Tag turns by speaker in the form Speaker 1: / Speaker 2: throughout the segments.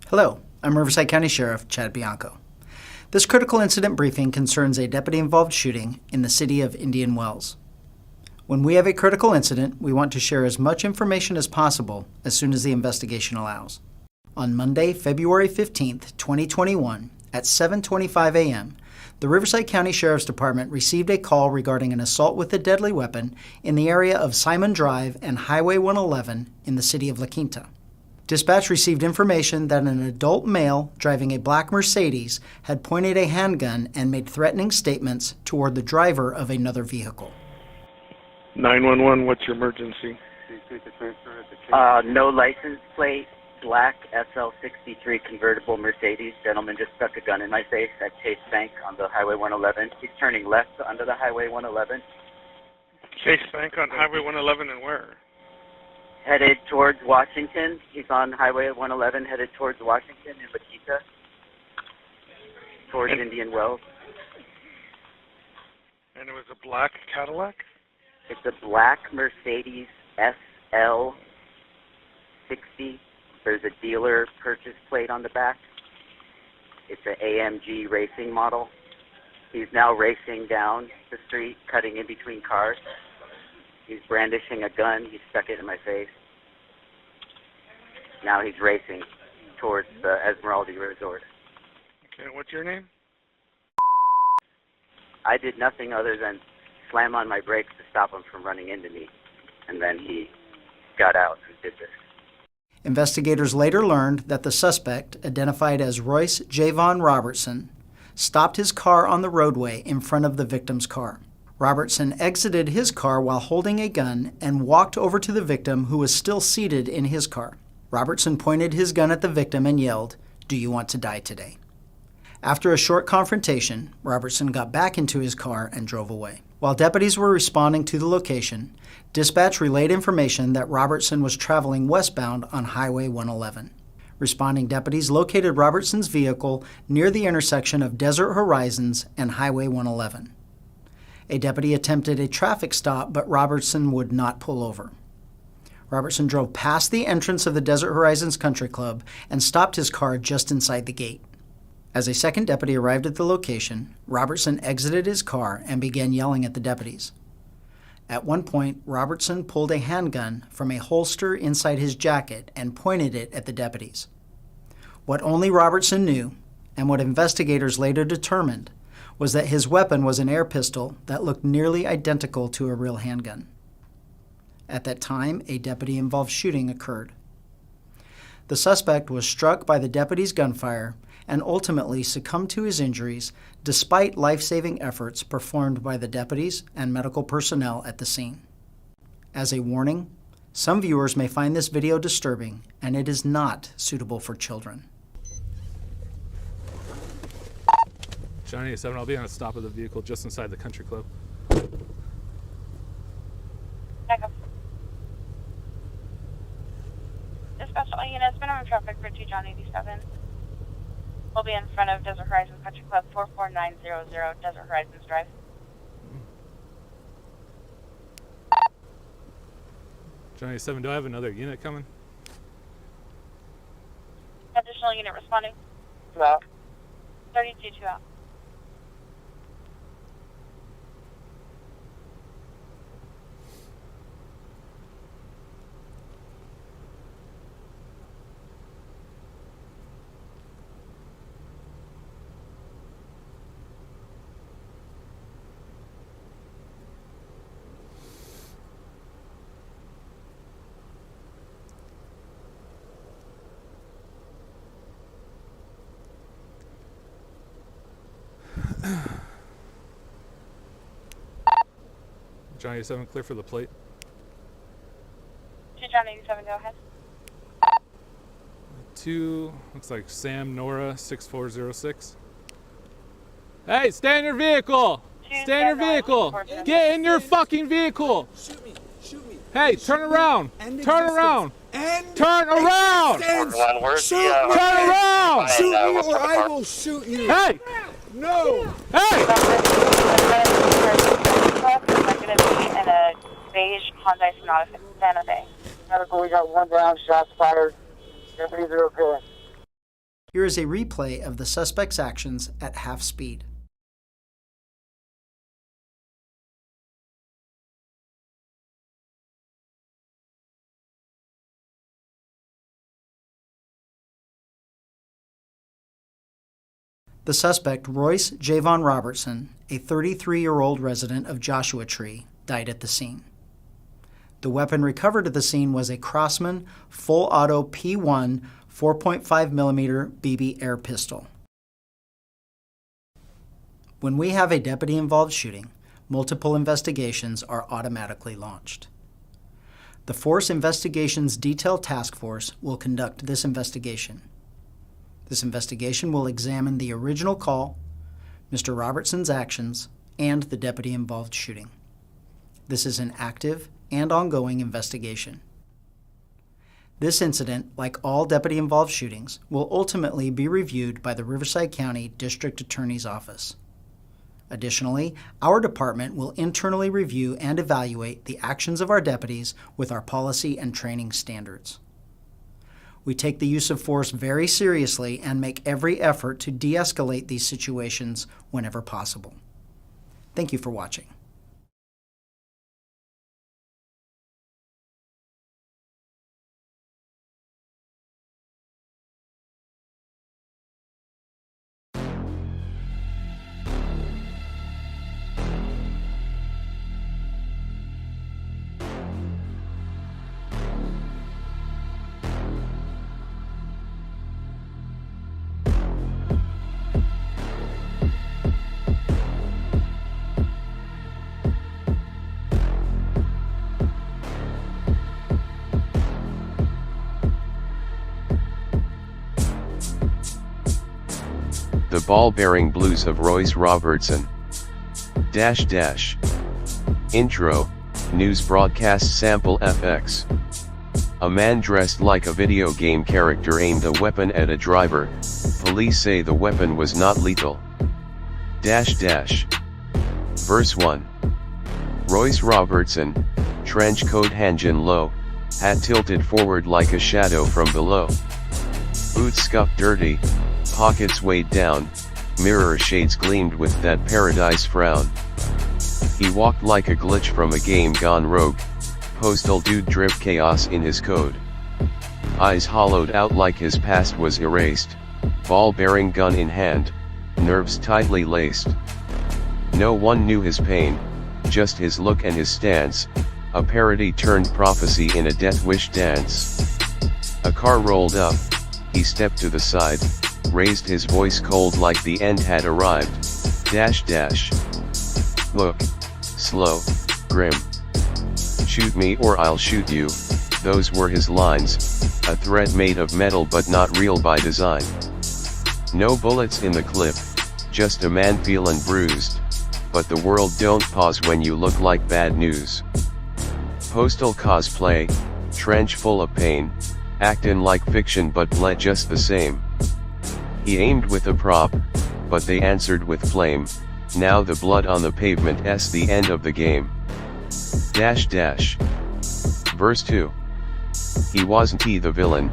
Speaker 1: Hello, I'm Riverside County Sheriff Chad Bianco. This critical incident briefing concerns a deputy-involved shooting in the city of Indian Wells. When we have a critical incident, we want to share as much information as possible as soon as the investigation allows. On Monday, February 15th, 2021, at 7:25 a.m., the Riverside County Sheriff's Department received a call regarding an assault with a deadly weapon in the area of Simon Drive and Highway 111 in the city of La Quinta. Dispatch received information that an adult male driving a black Mercedes had pointed a handgun and made threatening statements toward the driver of another vehicle.
Speaker 2: 911, what's your emergency?
Speaker 3: No license plate, black SL63 convertible Mercedes. Gentleman just stuck a gun in my face at Chase Bank on the Highway 111. He's turning left onto the Highway 111.
Speaker 2: Chase Bank on Highway 111 and where?
Speaker 3: Headed towards Washington. He's on Highway 111, headed towards Washington in La Quinta, towards Indian Wells.
Speaker 2: And it was a black Cadillac?
Speaker 3: It's a black Mercedes SL60. There's a dealer purchase plate on the back. It's an AMG racing model. He's now racing down the street, cutting in between cars. He's brandishing a gun. He stuck it in my face. Now he's racing towards the Esmeralda Resort.
Speaker 2: Okay, what's your name?
Speaker 3: I did nothing other than slam on my brakes to stop him from running into me. And then he got out and did this.
Speaker 1: Investigators later learned that the suspect, identified as Royce Javon Robertson, stopped his car on the roadway in front of the victim's car. Robertson exited his car while holding a gun and walked over to the victim, who was still seated in his car. Robertson pointed his gun at the victim and yelled, "Do you want to die today?" After a short confrontation, Robertson got back into his car and drove away. While deputies were responding to the location, dispatch relayed information that Robertson was traveling westbound on Highway 111. Responding deputies located Robertson's vehicle near the intersection of Desert Horizons and Highway 111. A deputy attempted a traffic stop, but Robertson would not pull over. Robertson drove past the entrance of the Desert Horizons Country Club and stopped his car just inside the gate. As a second deputy arrived at the location, Robertson exited his car and began yelling at the deputies. At one point, Robertson pulled a handgun from a holster inside his jacket and pointed it at the deputies. What only Robertson knew, and what investigators later determined, was that his weapon was an air pistol that looked nearly identical to a real handgun. At that time, a deputy-involved shooting occurred. The suspect was struck by the deputy's gunfire and ultimately succumbed to his injuries despite life-saving efforts performed by the deputies and medical personnel at the scene. As a warning, some viewers may find this video disturbing, and it is not suitable for children.
Speaker 4: Johnny 87, I'll be on a stop of the vehicle just inside the country club.
Speaker 5: Dispatch all units, minimum traffic for 2 John 87. We'll be in front of Desert Horizons Country Club, 44900 Desert Horizons Drive.
Speaker 4: Johnny 87, do I have another unit coming?
Speaker 5: Additional unit responding. 32 out.
Speaker 4: Johnny 87, clear for the plate.
Speaker 5: 2 John 87, go ahead.
Speaker 4: 2, looks like Sam Nora 6406. Hey, stay in your vehicle! Stay in your vehicle! Get in your fucking vehicle!
Speaker 6: Shoot me! Shoot me!
Speaker 4: Hey, turn around! Turn around! Turn around!
Speaker 6: Shoot me!
Speaker 4: Turn around!
Speaker 6: Shoot me or I will shoot you!
Speaker 4: Hey!
Speaker 6: No!
Speaker 4: Hey!
Speaker 5: In a beige Hyundai Sonata Santa Fe.
Speaker 7: Medical, we got 1 round, shots fired. Deputies are okay.
Speaker 1: Here is a replay of the suspect's actions at half speed. The suspect, Royce Javon Robertson, a 33-year-old resident of Joshua Tree, died at the scene. The weapon recovered at the scene was a Crossman full-auto P1 4.5mm BB air pistol. When we have a deputy-involved shooting, multiple investigations are automatically launched. The Force Investigations Detail Task Force will conduct this investigation. This investigation will examine the original call, Mr. Robertson's actions, and the deputy-involved shooting. This is an active and ongoing investigation. This incident, like all deputy-involved shootings, will ultimately be reviewed by the Riverside County District Attorney's Office. Additionally, our department will internally review and evaluate the actions of our deputies with our policy and training standards. We take the use of force very seriously and make every effort to de-escalate these situations whenever possible. Thank you for watching.
Speaker 7: The Ball-Bearing Blues of Royce Robertson. Intro, News Broadcast Sample FX. A man dressed like a video game character aimed a weapon at a driver. Police say the weapon was not lethal. Verse 1. Royce Robertson, trench coat hanging low, hat tilted forward like a shadow from below. Boots scuffed dirty, pockets weighed down, mirror shades gleamed with that paradise frown. He walked like a glitch from a game gone rogue, postal dude drip chaos in his code. Eyes hollowed out like his past was erased, ball-bearing gun in hand, nerves tightly laced. No one knew his pain, just his look and his stance, a parody turned prophecy in a death wish dance. A car rolled up, he stepped to the side, raised his voice cold like the end had arrived. Look, slow, grim. Shoot me or I'll shoot you, those were his lines, a threat made of metal but not real by design. No bullets in the clip, just a man feeling bruised, but the world don't pause when you look like bad news. Postal cosplay, trench full of pain, actin' like fiction but bled just the same. He aimed with a prop, but they answered with flame, now the blood on the pavement's the end of the game. Verse 2. He wasn't the villain,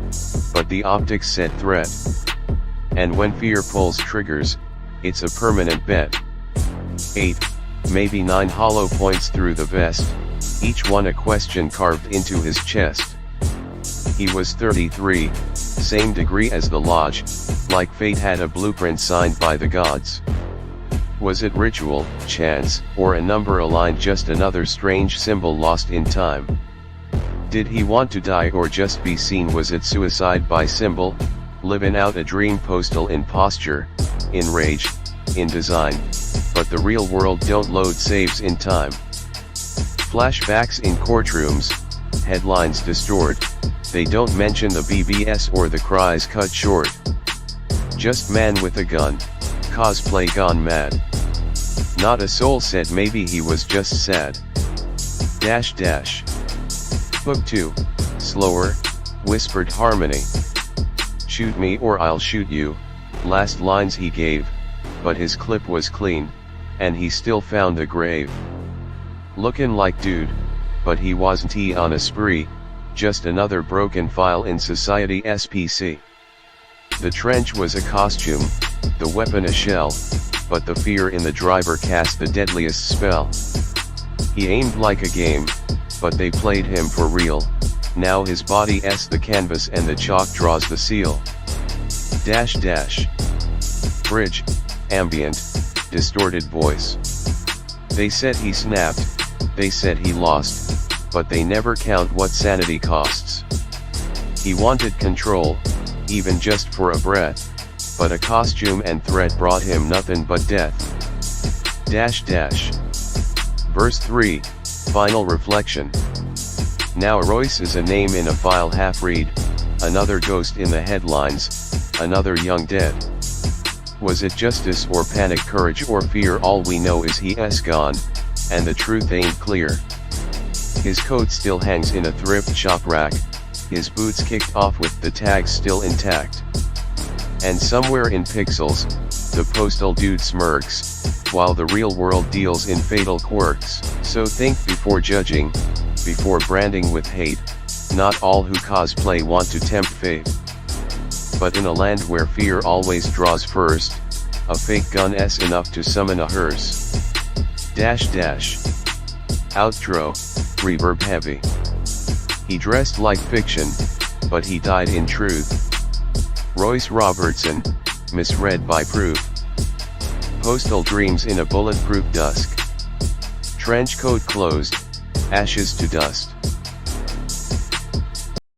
Speaker 7: but the optics said threat. And when fear pulls triggers, it's a permanent bet. 8, maybe 9 hollow points through the vest, each one a question carved into his chest. He was 33, same degree as the lodge, like fate had a blueprint signed by the gods. Was it ritual, chance, or a number aligned, just another strange symbol lost in time? Did he want to die or just be seen? Was it suicide by symbol, living out a dream? Postal in posture, in rage, in design, but the real world don't load saves in time. Flashbacks in courtrooms, headlines distort, they don't mention the BBS or the cries cut short. Just man with a gun, cosplay gone mad. Not a soul said maybe he was just sad. Book 2, slower, whispered harmony. Shoot me or I'll shoot you, last lines he gave, but his clip was clean, and he still found the grave. Looking like dude, but he wasn't on a spree, just another broken file in society SPC. The trench was a costume, the weapon a shell, but the fear in the driver cast the deadliest spell. He aimed like a game, but they played him for real. Now his body's the canvas and the chalk draws the seal. Dash dash. Bridge, ambient, distorted voice. They said he snapped, they said he lost, but they never count what sanity costs. He wanted control, even just for a breath, but a costume and threat brought him nothing but death. Dash dash. Verse 3, final reflection. Now Royce is a name in a file half-read, another ghost in the headlines, another young dead. Was it justice or panic, courage or fear? All we know is he's gone, and the truth ain't clear. His coat still hangs in a thrift shop rack, his boots kicked off with the tags still intact. And somewhere in pixels, the postal dude smirks, while the real world deals in fatal quirks. So think before judging, before branding with hate. Not all who cosplay want to tempt fate. But in a land where fear always draws first, a fake gun's enough to summon a hearse. Dash dash. Outro, reverb heavy. He dressed like fiction, but he died in truth. Royce Robertson, misread by proof. Postal dreams in a bulletproof dusk. Trench coat closed, ashes to dust.